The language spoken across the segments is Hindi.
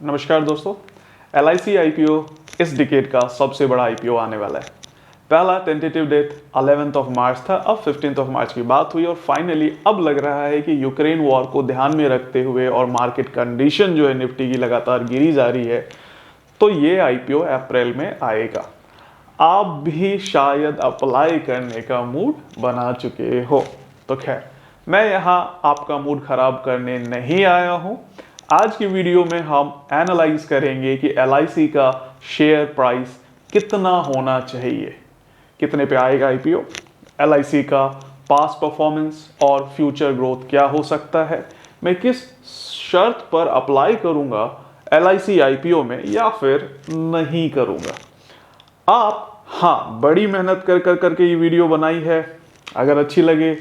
नमस्कार दोस्तों। LIC IPO इस डिकेड का सबसे बड़ा IPO आने वाला है। पहला tentative date 11th of March था, अब 15th ऑफ मार्च की बात हुई और फाइनली अब लग रहा है कि यूक्रेन वॉर को ध्यान में रखते हुए और मार्केट कंडीशन जो है निफ्टी की लगातार गिरी जा रही है, तो ये IPO अप्रैल में आएगा। आप भी शायद अप्लाई करने का मूड बना चुके हो, तो खैर मैं यहाँ आपका मूड खराब करने नहीं आया हूँ। आज की वीडियो में हम एनालाइज करेंगे कि LIC का शेयर प्राइस कितना होना चाहिए, कितने पे आएगा IPO, LIC का पास्ट परफॉर्मेंस और फ्यूचर ग्रोथ क्या हो सकता है, मैं किस शर्त पर अप्लाई करूंगा LIC IPO में या फिर नहीं करूंगा। आप बड़ी मेहनत करके ये वीडियो बनाई है। अगर अच्छी लगे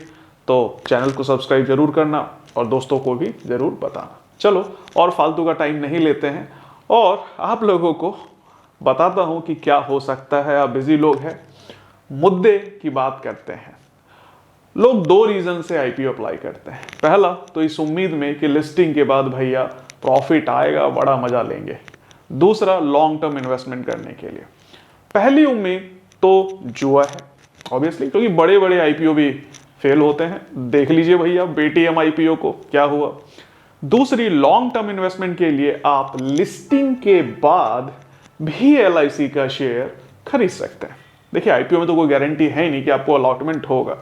तो चैनल को सब्सक्राइब जरूर करना और दोस्तों को भी जरूर बताना। चलो और फालतू का टाइम नहीं लेते हैं और आप लोगों को बताता हूं कि क्या हो सकता है। आप बिजी लोग हैं, मुद्दे की बात करते हैं। लोग दो रीजन से IPO अप्लाई करते हैं। पहला तो इस उम्मीद में कि लिस्टिंग के बाद भैया प्रॉफिट आएगा, बड़ा मजा लेंगे। दूसरा लॉन्ग टर्म इन्वेस्टमेंट करने के लिए। पहली उम्मीद तो जुआ है ऑब्वियसली, क्योंकि बड़े बड़े IPO भी फेल होते हैं। देख लीजिए भैया पेटीएम IPO को क्या हुआ। दूसरी लॉन्ग टर्म इन्वेस्टमेंट के लिए आप लिस्टिंग के बाद भी LIC का शेयर खरीद सकते हैं। देखिए IPO में तो कोई गारंटी है ही नहीं कि आपको अलॉटमेंट होगा,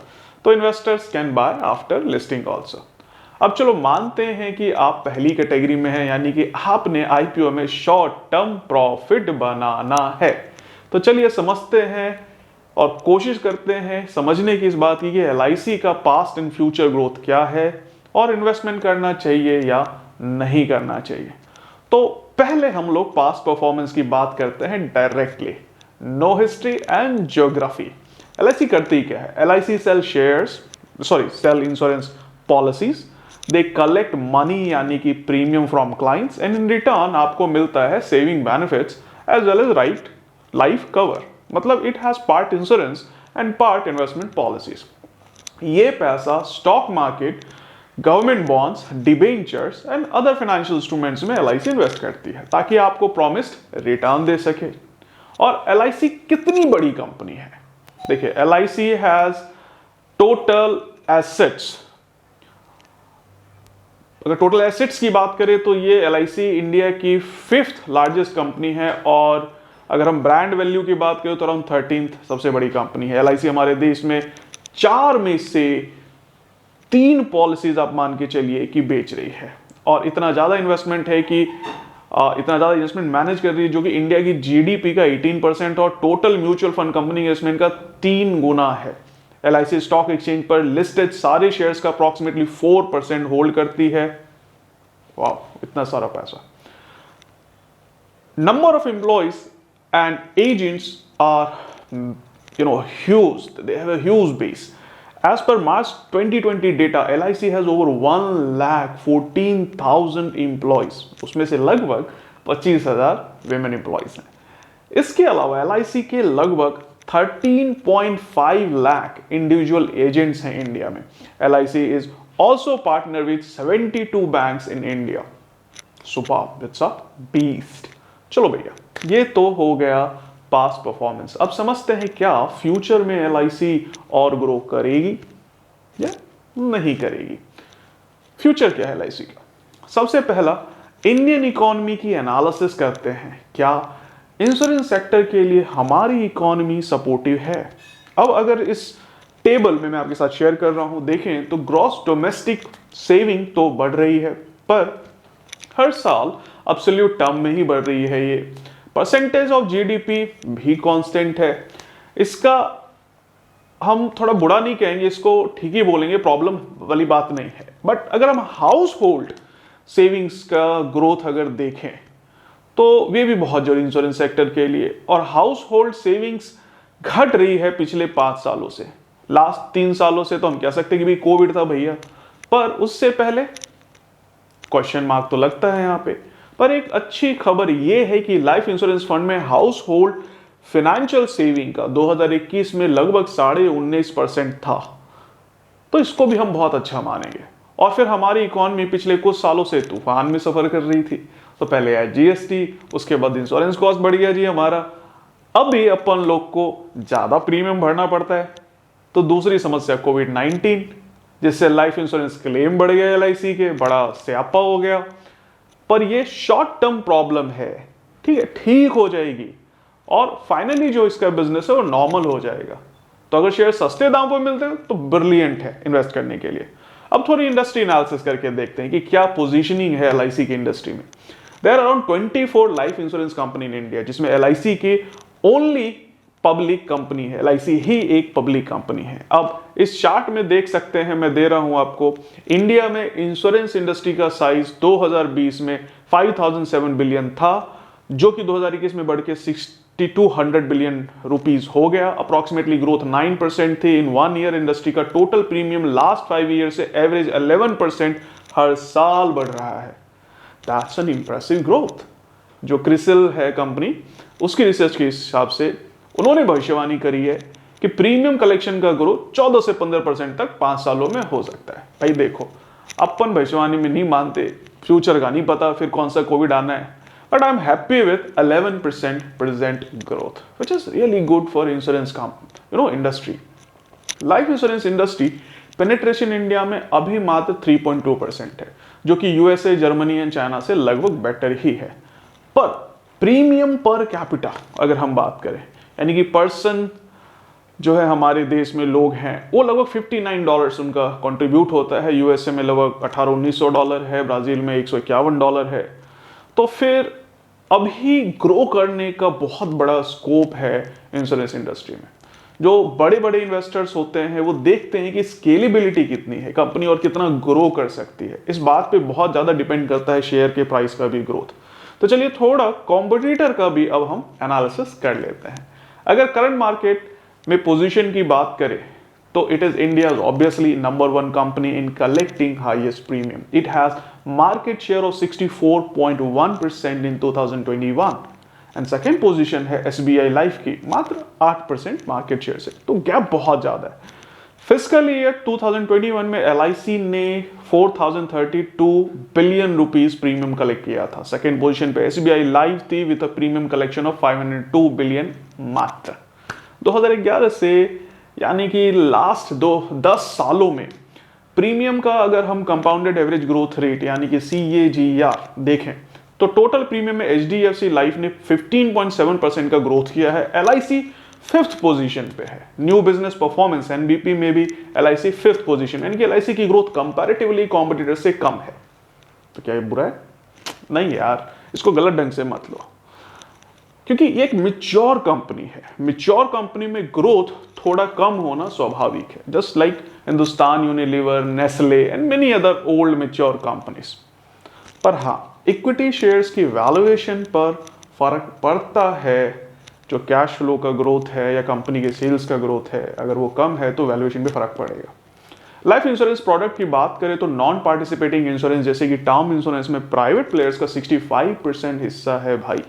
तो investors can buy after listing also. अब चलो मानते हैं कि आप पहली कैटेगरी में हैं, यानी कि आपने IPO में शॉर्ट टर्म प्रॉफिट बनाना है। तो चलिए समझते हैं और कोशिश करते हैं समझने की इस बात की कि LIC का पास्ट एंड फ्यूचर ग्रोथ क्या है और इन्वेस्टमेंट करना चाहिए या नहीं करना चाहिए। तो पहले हम लोग पास्ट परफॉर्मेंस की बात करते हैं directly, no history and geography. LIC करती क्या है? LIC sell insurance policies. They collect money यानी कि premium from clients and in return आपको मिलता है saving benefits as well as right life cover. मतलब it has part insurance and part investment policies. ये पैसा stock market, government bonds, debentures and other financial instruments में LIC इन्वेस्ट करती है ताकि आपको प्रॉमिस्ड रिटर्न दे सके। और LIC कितनी बड़ी कंपनी है? देखिए LIC हैज टोटल एसेट्स। अगर टोटल एसेट्स की बात करें तो ये LIC इंडिया की 5th लार्जेस्ट कंपनी है और अगर हम ब्रांड वैल्यू की बात करें तो अराउंड 13th सबसे बड़ी कंपनी है। LIC हमारे देश में 4 में से 3 पॉलिसीज आप मान के चलिए कि बेच रही है और इतना ज्यादा इन्वेस्टमेंट है कि इतना ज्यादा इन्वेस्टमेंट मैनेज कर रही है जो कि इंडिया की GDP का 18% और total mutual fund company investment का 3 गुना है। LIC स्टॉक एक्सचेंज पर लिस्टेड सारे शेयर्स का अप्रॉक्सीमेटली 4% होल्ड करती है। वाह, इतना सारा पैसा। Number of employees and agents are huge. They have a huge base. As per March 2020 data, LIC has over 1,14,000 employees. उसमें से लगभग 25,000 women employees हैं। इसके अलावा LIC के लगभग 13.5 लाख इंडिविजुअल एजेंट्स हैं इंडिया में। LIC is also partner with 72 banks in India. Superb, it's a beast. चलो भैया, ये तो हो गया पास्ट परफॉर्मेंस। अब समझते हैं क्या फ्यूचर में LIC और ग्रो करेगी या नहीं करेगी। फ्यूचर क्या है LIC का? सबसे पहला इंडियन इकोनॉमी की एनालिसिस करते हैं। क्या इंश्योरेंस सेक्टर के लिए हमारी इकोनॉमी सपोर्टिव है? अब अगर इस टेबल में मैं आपके साथ शेयर कर रहा हूं, देखें तो ग्रॉस डोमेस्टिक सेविंग तो बढ़ रही है, पर हर साल एब्सोल्यूट टर्म में ही बढ़ रही है। ये परसेंटेज ऑफ GDP भी कांस्टेंट है। इसका हम थोड़ा बुरा नहीं कहेंगे, इसको ठीक ही बोलेंगे, प्रॉब्लम वाली बात नहीं है। बट अगर हम हाउस होल्ड सेविंग्स का ग्रोथ अगर देखें तो वे भी बहुत जरूरी इंश्योरेंस सेक्टर के लिए। और हाउस होल्ड सेविंग्स घट रही है पिछले 5 सालों से। लास्ट 3 सालों से तो हम कह सकते हैं कि भाई कोविड था भैया, पर उससे पहले क्वेश्चन मार्क तो लगता है यहाँ पे। पर एक अच्छी खबर यह है कि लाइफ इंश्योरेंस फंड में हाउस होल्ड फाइनेंशियल सेविंग का 2021 में लगभग 19.5% था, तो इसको भी हम बहुत अच्छा मानेंगे। और फिर हमारी इकोनॉमी पिछले कुछ सालों से तूफान में सफर कर रही थी, तो पहले आया जीएसटी, उसके बाद इंश्योरेंस कॉस्ट बढ़ गया जी हमारा, अभी अपन लोग को ज्यादा प्रीमियम भरना पड़ता है। तो दूसरी समस्या कोविड-19, जिससे लाइफ इंश्योरेंस क्लेम बढ़ गया, एलआईसी के बड़ा स्यापा हो गया। पर ये शॉर्ट टर्म प्रॉब्लम है, ठीक है, ठीक हो जाएगी और फाइनली जो इसका बिजनेस है वो नॉर्मल हो जाएगा। तो अगर शेयर सस्ते दाम पर मिलते हैं तो ब्रिलियंट है इन्वेस्ट करने के लिए। अब थोड़ी इंडस्ट्री एनालिसिस करके देखते हैं कि क्या पोजीशनिंग है एलआईसी की इंडस्ट्री में। There are around 24 life insurance company in India, जिसमें एलआईसी की ओनली पब्लिक कंपनी है, एलआईसी ही एक पब्लिक कंपनी है। अब इस चार्ट में देख सकते हैं, मैं दे रहा हूं आपको, इंडिया में इंश्योरेंस इंडस्ट्री का साइज 2020 में 5007 बिलियन था, जो कि 2021 में बढ़ के 6200 बिलियन रुपीस हो गया। अप्रोक्सीमेटली ग्रोथ 9% थी इन 1 ईयर। इंडस्ट्री का टोटल प्रीमियम लास्ट 5 ईयर से एवरेज 11% हर साल बढ़ रहा है। That's an impressive growth. जो क्रिसिल है कंपनी, उसकी रिसर्च के हिसाब से उन्होंने भविष्यवाणी करी है कि प्रीमियम कलेक्शन का ग्रोथ 14 से 15% तक 5 सालों में हो सकता है। भाई देखो, अपन भविष्यवाणी में नहीं मानते, फ्यूचर का नहीं पता, फिर कौन सा कोविड आना है, but I'm happy with 11% present growth, which is really good for insurance industry. Life insurance industry penetration India में अभी मात्र 3.2% है, जो कि यूएसए, जर्मनी एंड चाइना से लगभग बेटर ही है। पर प्रीमियम पर कैपिटा अगर हम बात करें, यानी कि पर्सन जो है हमारे देश में लोग हैं, वो लगभग $59 उनका कंट्रीब्यूट होता है। यूएसए में लगभग $1800-1900 है, ब्राजील में $151 है। तो फिर अभी ग्रो करने का बहुत बड़ा स्कोप है इंश्योरेंस इंडस्ट्री में। जो बड़े बड़े इन्वेस्टर्स होते हैं वो देखते हैं कि स्केलेबिलिटी कितनी है कंपनी और कितना ग्रो कर सकती है। इस बात पे बहुत ज़्यादा डिपेंड करता है शेयर के प्राइस का भी ग्रोथ। तो चलिए थोड़ा कॉम्पिटिटर का भी अब हम एनालिसिस कर लेते हैं। अगर करंट मार्केट में पोजीशन की बात करें तो it is India's obviously number 1 company in collecting highest premium. It has market share of 64.1% in 2021 and second position है SBI Life की मात्र 8% मार्केट शेयर से, तो गैप बहुत ज्यादा है। फिस्कल ईयर 2021 में LIC ने 4032 बिलियन रुपीस प्रीमियम कलेक्ट किया था। सेकेंड पोजीशन पे SBI Life थी with a premium collection of 502 billion मात्र। 2011 से यानी कि लास्ट 10 सालों में प्रीमियम का अगर हम कंपाउंडेड एवरेज ग्रोथ रेट यानी कि CAGR देखें तो टोटल प्रीमियम में HDFC लाइफ ने 15.7% का ग्रोथ किया है। LIC 5th पोजीशन पे है। न्यू बिजनेस परफॉर्मेंस NBP में भी LIC 5th पोजीशन, यानी कि LIC की ग्रोथ कंपैरेटिवली कॉम्पिटिटर से कम है। तो क्या ये बुरा है? नहीं यार, इसको गलत ढंग से मत लो, क्योंकि ये एक मैच्योर कंपनी है। मैच्योर कंपनी में ग्रोथ थोड़ा कम होना स्वाभाविक है, just like Hindustan Unilever, Nestle and many other old mature companies. पर हाँ, इक्विटी शेयर्स की वैल्यूएशन पर फर्क पड़ता है। जो कैश फ्लो का ग्रोथ है या कंपनी के सेल्स का ग्रोथ है, अगर वो कम है तो वैल्यूएशन पे फर्क पड़ेगा। लाइफ इंश्योरेंस प्रोडक्ट की बात करें तो नॉन पार्टिसिपेटिंग इंश्योरेंस जैसे कि टर्म इंश्योरेंस में प्राइवेट प्लेयर्स का 65% हिस्सा है भाई।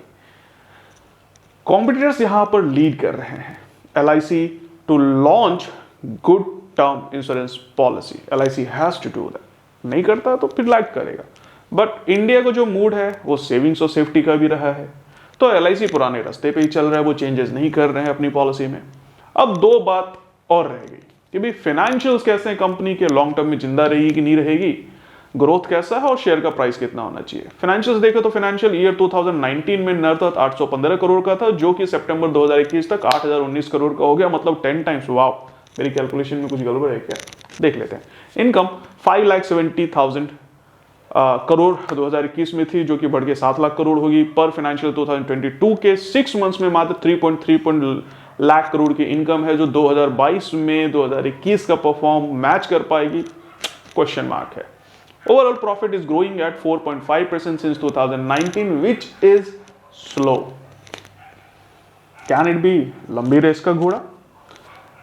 कॉम्पिटिटर्स यहां पर लीड कर रहे हैं। LIC to launch good term insurance policy, LIC has to do that. नहीं करता तो फिर लैग करेगा। बट इंडिया का जो मूड है वो सेविंग्स और सेफ्टी का भी रहा है, तो LIC पुराने रास्ते पे ही चल रहा है, वो चेंजेस नहीं कर रहे हैं अपनी पॉलिसी में। अब दो बात और रह गई कि भाई फाइनेंशियल्स कैसे हैं कंपनी के, लॉन्ग टर्म में जिंदा रहेगी कि नहीं रहेगी, ग्रोथ कैसा है और शेयर का प्राइस कितना होना चाहिए। फाइनेंशियल्स देखें तो फाइनेंशियल ईयर 2019 में नर्तक 815 करोड़ का था, जो कि सितंबर 2021 तक 8019 करोड़ का हो गया, मतलब 10 टाइम्स। वाव, मेरी कैलकुलेशन में कुछ गड़बड़ है क्या? देख लेते हैं। इनकम 5,70,000 करोड़ 2021 में थी, जो कि बढ़ के 7 लाख करोड़ होगी। पर फाइनेंशियल 2022 के 6 मंथ्स में मात्र 3.3 लाख करोड़ की इनकम है, जो 2022 में 2021 का परफॉर्म मैच कर पाएगी, क्वेश्चन मार्क है। Overall profit is growing at 4.5% since 2019, which is slow. Can it be लंबी रेस का घोड़ा?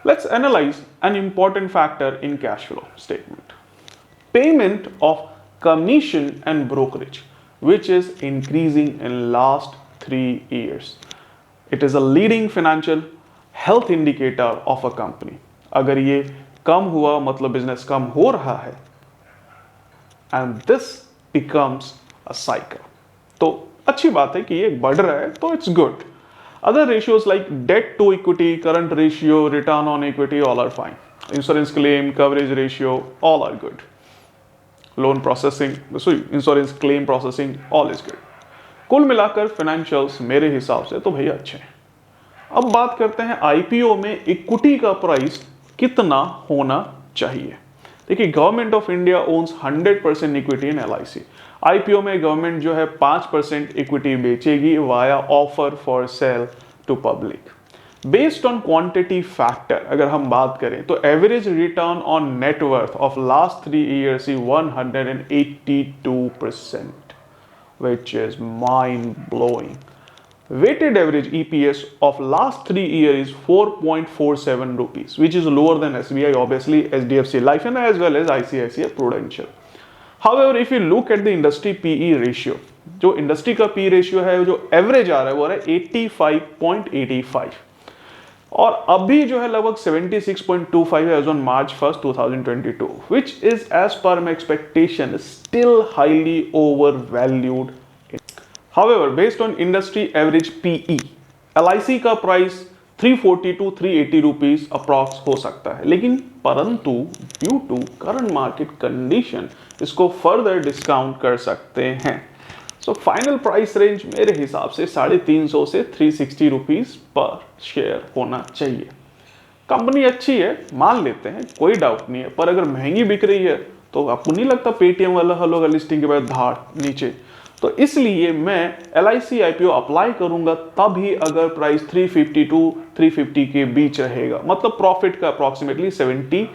Let's analyze an important factor in cash flow statement. Payment of commission and brokerage, which is increasing in last 3 years. It is a leading financial health indicator of a company. अगर ये कम हुआ मतलब बिजनेस कम हो रहा है, and this becomes a cycle. तो अच्छी बात है कि ये बढ़ रहा है, तो it's good. Other ratios like debt to equity, current ratio, return on equity, all are fine. Insurance claim coverage ratio, all are good. Loan processing, insurance claim processing, all is good. कुल मिलाकर फाइनेंशियल्स मेरे हिसाब से तो भैया अच्छे हैं। अब बात करते हैं आईपीओ में इक्विटी का प्राइस कितना होना चाहिए। देखिए, government of India owns 100% equity in LIC. IPO में गवर्नमेंट जो है 5% इक्विटी बेचेगी via offer for sale to public. Based on quantity factor अगर हम बात करें तो average return on net worth of last 3 years is 182%, which is mind blowing. Weighted average EPS of last 3 years is 4.47 rupees, which is lower than SBI, obviously, HDFC Life and as well as ICICI Prudential. However, if you look at the industry PE ratio, जो इंडस्ट्री का पी रेशियो है जो एवरेज आ रहा है वो है 85.85 और अभी जो है लगभग 76.25 है as on March 1st 2022, which is as per my expectation still highly overvalued. However, based on industry average PE, LIC का प्राइस 340 to 380 रुपीज अप्रॉक्स हो सकता है, लेकिन परंतु due to current market condition इसको फर्दर डिस्काउंट कर सकते हैं। सो फाइनल प्राइस रेंज मेरे हिसाब से 350 से 360 रुपीज पर शेयर होना चाहिए। कंपनी अच्छी है, मान लेते हैं, कोई डाउट नहीं है, पर अगर महंगी बिक रही है तो आपको नहीं लगता पेटीएम वाला हल होगा लिस्टिंग के बाद धाड़ नीचे? तो इसलिए मैं LIC IPO अप्लाई करूंगा तभी अगर प्राइस 350 टू 350 के बीच रहेगा, मतलब प्रॉफिट का अप्रॉक्सीमेटली 70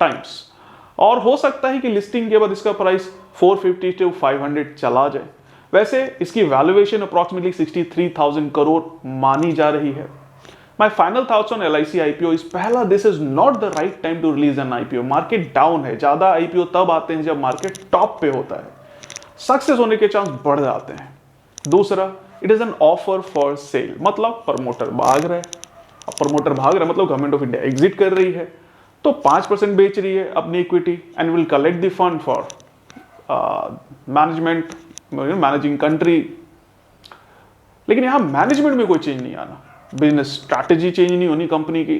टाइम्स। और हो सकता है कि लिस्टिंग के बाद इसका प्राइस 450 टू 500 चला जाए। वैसे इसकी वैल्यूएशन अप्रॉक्सीमेटली 63,000 करोड़ मानी जा रही है। My final thoughts on LIC IPO is, पहला, this is not the right time to release an IPO। Market down है, ज्यादा IPO तब आते हैं जब मार्केट टॉप पे होता है, सक्सेस होने के चांस बढ़ जाते हैं। दूसरा, it is an offer for cell, मतलब प्रमोटर भाग रहा है। अब प्रमोटर भाग रहा है मतलब गवर्नमेंट ऑफ इंडिया एग्जिट कर रही है, तो 5% बेच रही है अपनी equity and will collect the fund for management, managing country. लेकिन यहां मैनेजमेंट में कोई चेंज नहीं आना, बिजनेस स्ट्रैटेजी चेंज नहीं होनी कंपनी की,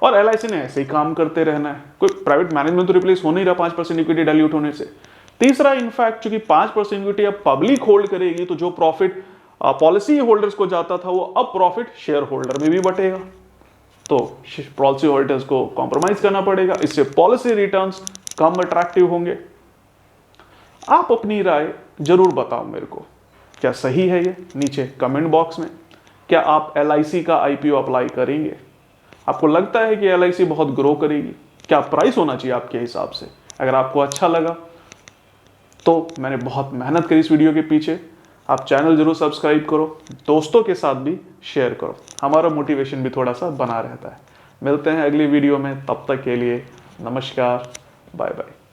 और LIC ने ऐसे ही काम करते रहना है। कोई प्राइवेट मैनेजमेंट तो रिप्लेस हो नहीं रहा 5% इक्विटी डाइल्यूट होने से। तीसरा, इनफैक्ट चूंकि 5% इक्विटी अब पब्लिक होल्ड करेगी तो जो प्रॉफिट पॉलिसी होल्डर्स को जाता था वो अब प्रॉफिट शेयर होल्डर में भी बटेगा, तो पॉलिसी होल्डर्स को कॉम्प्रोमाइज करना पड़ेगा, इससे पॉलिसी रिटर्न्स कम अट्रैक्टिव होंगे। आप अपनी राय जरूर बताओ मेरे को, क्या सही है ये नीचे कमेंट बॉक्स में। क्या आप LIC का IPO अप्लाई करेंगे? आपको लगता है कि LIC बहुत ग्रो करेगी? क्या प्राइस होना चाहिए आपके हिसाब से? अगर आपको अच्छा लगा तो मैंने बहुत मेहनत करी इस वीडियो के पीछे, आप चैनल जरूर सब्सक्राइब करो, दोस्तों के साथ भी शेयर करो, हमारा मोटिवेशन भी थोड़ा सा बना रहता है। मिलते हैं अगली वीडियो में, तब तक के लिए नमस्कार, बाय बाय।